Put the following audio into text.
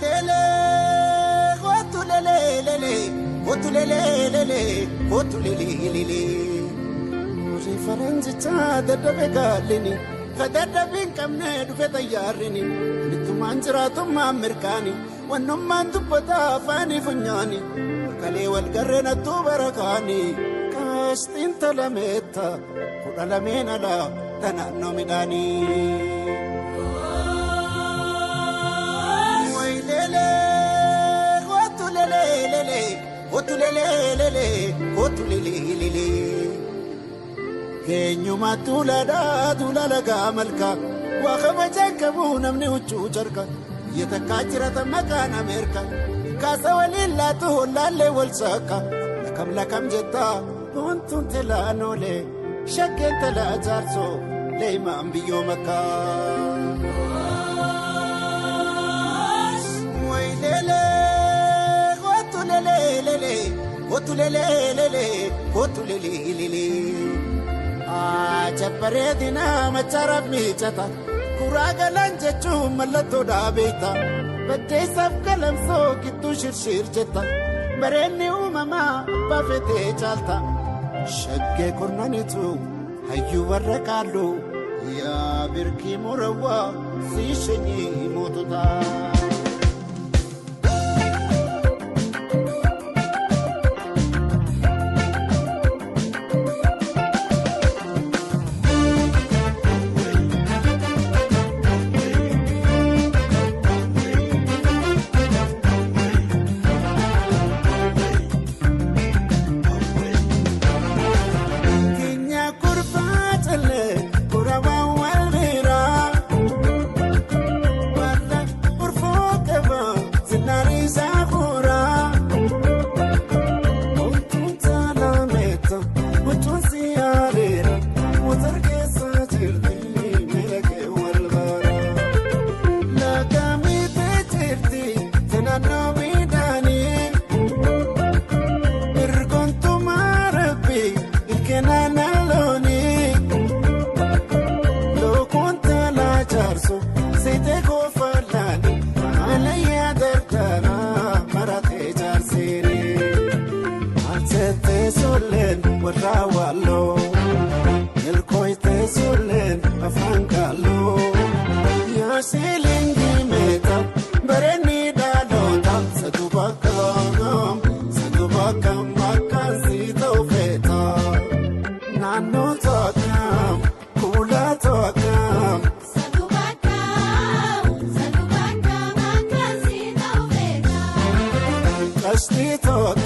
lele gotu lele lele gotu lele lele gotu lele lele muri faranji cha dadbe galini fadada bin kamne dufe tayarini nitumanjira tumma amerikani wannumman dubbata fani funyani kale wal garrena tubarakani kastin talameta kudalamena la tananno midani Otulele, otulele. Kenyuma tulala gamalka. Wakabajan kabuna mni uchucharka. Yetakachira tamakana merka. Kasa walilla tuhulale walsaka. Lakam jetta. Kuntun telanole. Shakken tela jarso. Leima ambiyo maka. Wailele. Otulele chaparedina macharab michata kuraga lanjechu malato dabeta bade sab kalam so kitu shir jeta bareni umama bafete chalta shagge kurnanitu hayu warqalu ya birki murawa sishni motuta Stay talk.